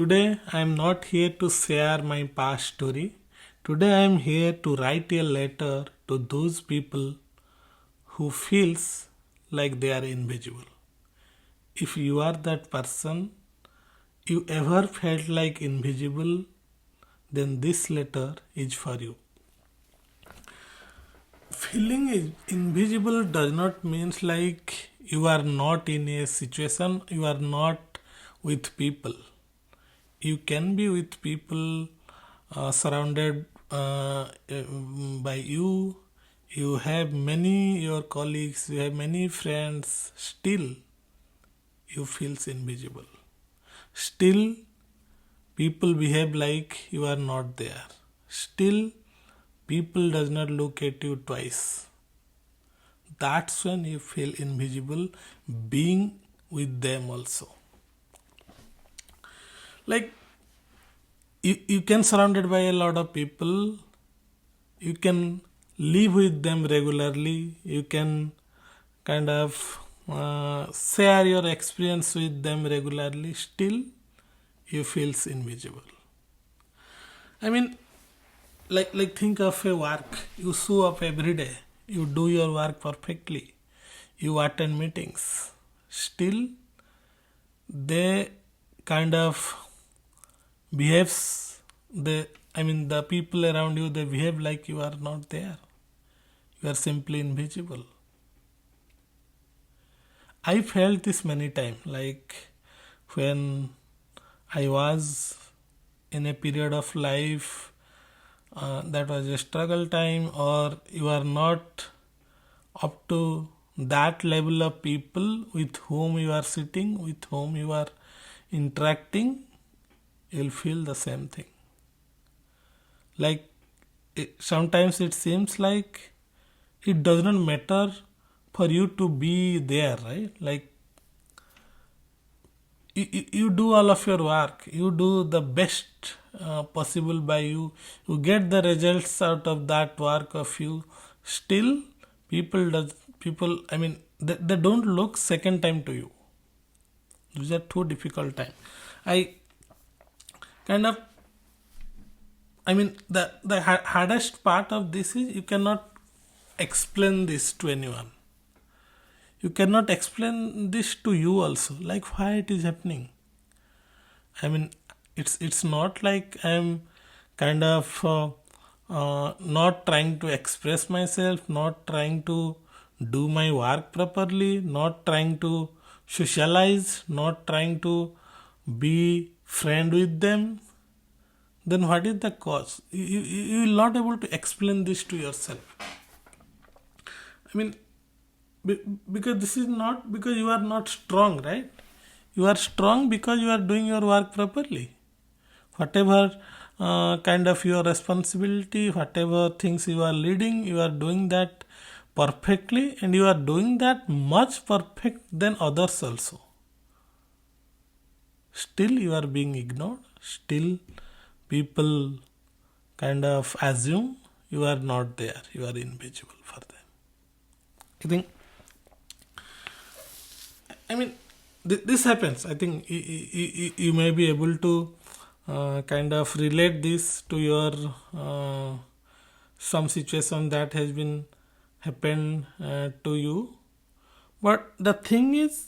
Today I am not here to share my past story. Today I am here to write a letter to those people who feels like they are invisible. If you are that person, you ever felt like invisible, then this letter is for you. Feeling invisible does not means like you are not in a situation, you are not with people. You can be with people surrounded by you. You have many your colleagues, you have many friends. Still, you feels invisible. Still, people behave like you are not there. Still, people does not look at you twice. That's when you feel invisible being with them also. Like you can surrounded by a lot of people, you can live with them regularly, you can kind of share your experience with them regularly, still you feels invisible. I mean, like think of a work. You show up every day, you do your work perfectly, you attend meetings, still they kind of behaves the people around you, they behave like you are not there, you are simply invisible. I felt this many times, like when I was in a period of life that was a struggle time, or you are not up to that level of people with whom you are sitting, with whom you are interacting, you'll feel the same thing. Like sometimes it seems like it does not matter for you to be there, right? Like you do all of your work, you do the best possible by you, you get the results out of that work of you. Still, they don't look second time to you. These are two difficult time. I kind of the hardest part of this is you cannot explain this to anyone. You cannot explain this to you also, like why it is happening. I mean, it's not like I'm kind of not trying to express myself, not trying to do my work properly, not trying to socialize, not trying to be friend with them. Then what is the cause? You will not able to explain this to yourself. I mean, because this is not because you are not strong, right? You are strong because you are doing your work properly. Whatever kind of your responsibility, whatever things you are leading, you are doing that perfectly, and you are doing that much perfect than others also. Still you are being ignored. Still people kind of assume you are not there, you are invisible for them. I think, this happens. I think you may be able to kind of relate this to your some situation that has been happened to you. But the thing is,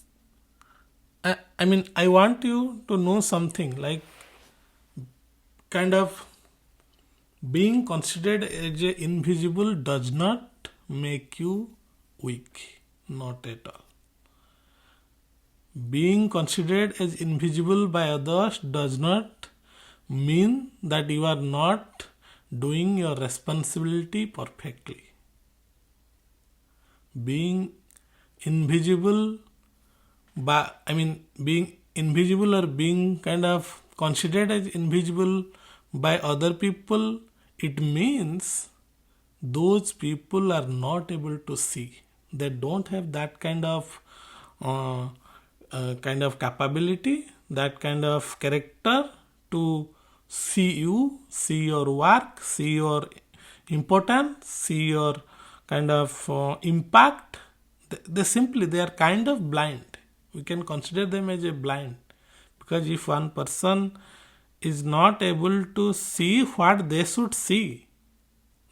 I want you to know something, like kind of being considered as a invisible does not make you weak, not at all. Being considered as invisible by others does not mean that you are not doing your responsibility perfectly. Being invisible being invisible or being kind of considered as invisible by other people, it means those people are not able to see. They don't have that kind of capability, that kind of character to see you, see your work, see your importance, see your kind of impact. They are kind of blind. We can consider them as a blind, because if one person is not able to see what they should see.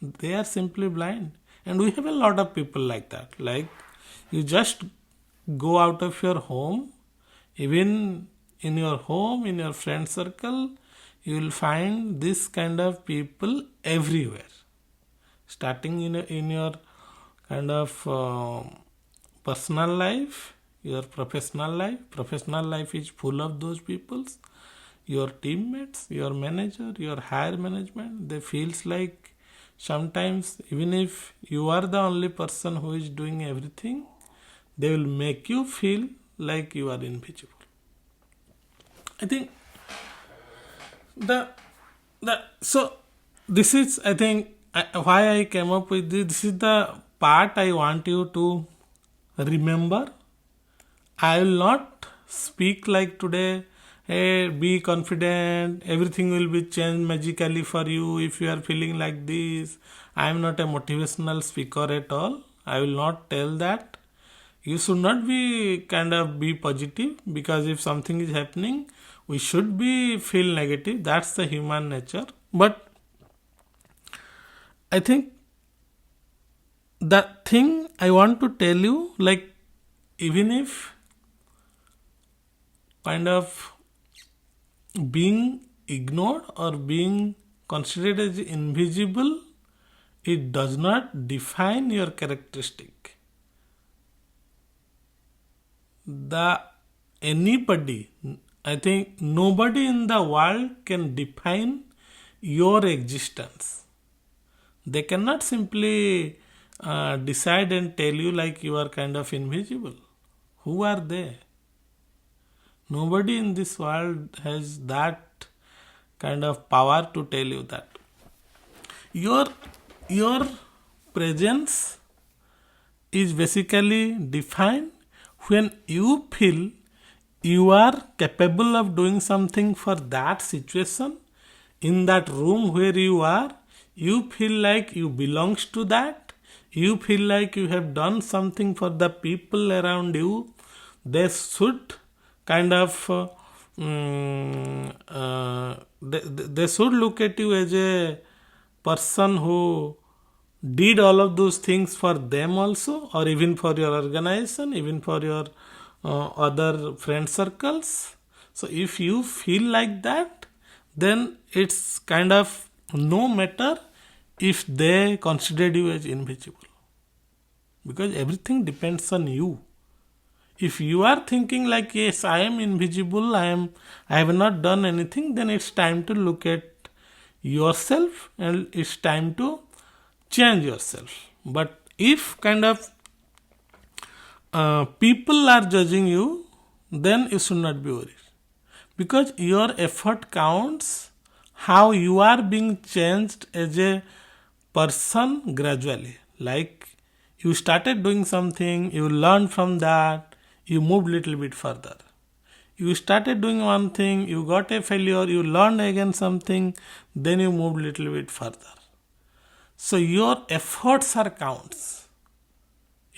They are simply blind. And we have a lot of people like that. Like, you just go out of your home, even in your home, in your friend circle, you will find this kind of people everywhere. Starting in your kind of personal life, your professional life. Professional life is full of those peoples. Your teammates, your manager, your higher management, they feels like sometimes even if you are the only person who is doing everything, they will make you feel like you are invisible. I think so this is, I think, why I came up with this. This is the part I want you to remember. I will not speak like today, hey, be confident, everything will be changed magically for you if you are feeling like this. I am not a motivational speaker at all. I will not tell that. You should not be be positive, because if something is happening, we should be feel negative. That's the human nature. But I think the thing I want to tell you, like, even if being ignored or being considered as invisible, it does not define your characteristic. I think nobody in the world can define your existence. They cannot simply decide and tell you like you are kind of invisible. Who are they? Nobody in this world has that kind of power to tell you that. Your presence is basically defined when you feel you are capable of doing something for that situation, in that room where you are. You feel like you belongs to that. You feel like you have done something for the people around you. They should they should look at you as a person who did all of those things for them also, or even for your organization, even for your other friend circles. So if you feel like that, then it's no matter if they considered you as invisible, because everything depends on you. If you are thinking like, yes, I am invisible, I have not done anything, then it's time to look at yourself and it's time to change yourself. But if people are judging you, then you should not be worried, because your effort counts. How you are being changed as a person gradually. Like, you started doing something, you learned from that, you moved little bit further. You started doing one thing, you got a failure, you learned again something, then you moved little bit further. So your efforts are counts.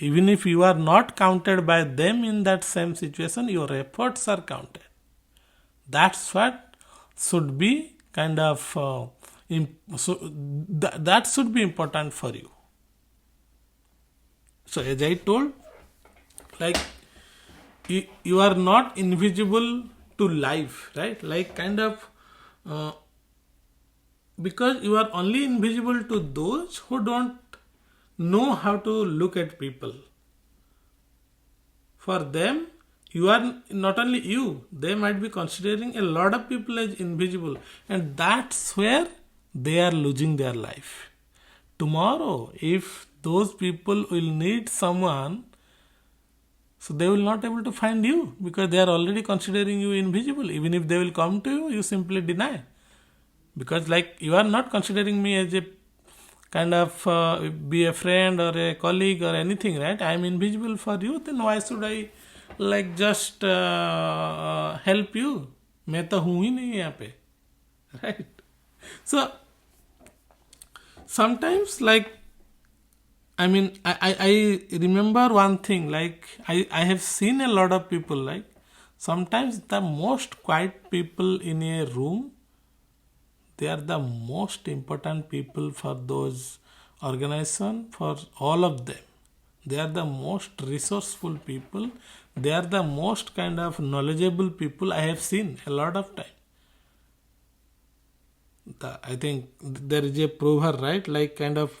Even if you are not counted by them in that same situation, your efforts are counted. That's what should be that should be important for you. So as I told, like, you are not invisible to life, right? Like because you are only invisible to those who don't know how to look at people. For them, you are not only you, they might be considering a lot of people as invisible, and that's where they are losing their life. Tomorrow, if those people will need someone, so they will not able to find you, because they are already considering you invisible. Even if they will come to you, you simply deny, because like, you are not considering me as a be a friend or a colleague or anything, right? I am invisible for you, then why should I just help you? मैं तो हूँ ही नहीं यहाँ पे, right? So sometimes, I remember one thing, I have seen a lot of people, sometimes the most quiet people in a room they are the most important people for those organization, for all of them. They are the most resourceful people. They are the most kind of knowledgeable people I have seen a lot of time. I think there is a proverb, right? Like kind of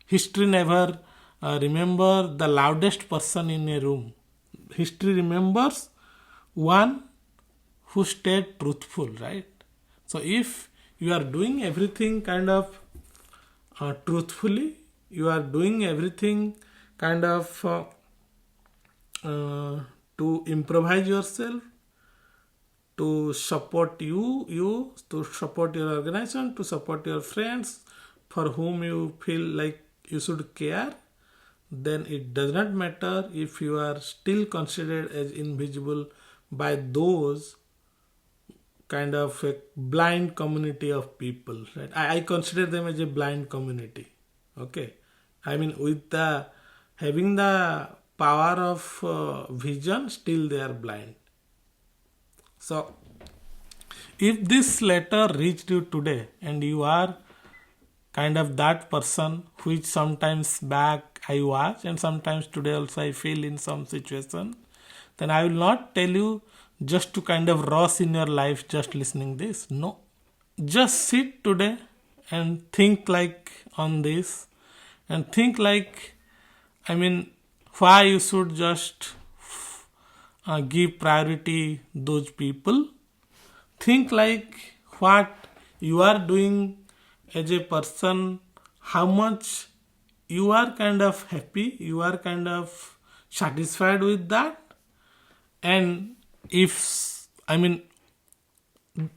history never remember the loudest person in a room. History remembers one who stayed truthful, right? So if you are doing everything kind of truthfully, you are doing everything kind of to improvise yourself, to support you, to support your organization, to support your friends for whom you feel like you should care, then it does not matter if you are still considered as invisible by those kind of a blind community of people, right? I consider them as a blind community. Okay, I mean, with the having the power of vision, still they are blind. So if this letter reached you today and you are kind of that person which sometimes back I was and sometimes today also I feel in some situation, then I will not tell you just to kind of rush in your life just listening this. No. Just sit today and think like on this and think like, I mean, why you should just give priority those people. Think like what you are doing as a person, how much you are kind of happy, you are kind of satisfied with that. And if, I mean,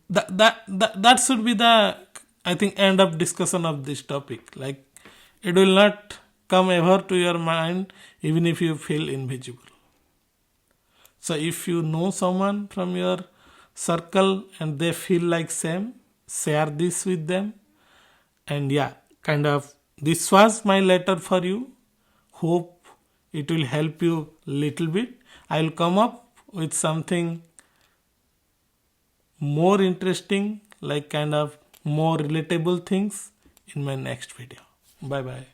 that should be the, I think, end of discussion of this topic. Like, it will not come ever to your mind even if you feel invisible. So if you know someone from your circle and they feel like same, share this with them. And yeah, kind of, this was my letter for you. Hope it will help you little bit. I will come up with something more interesting, like kind of more relatable things in my next video. Bye bye.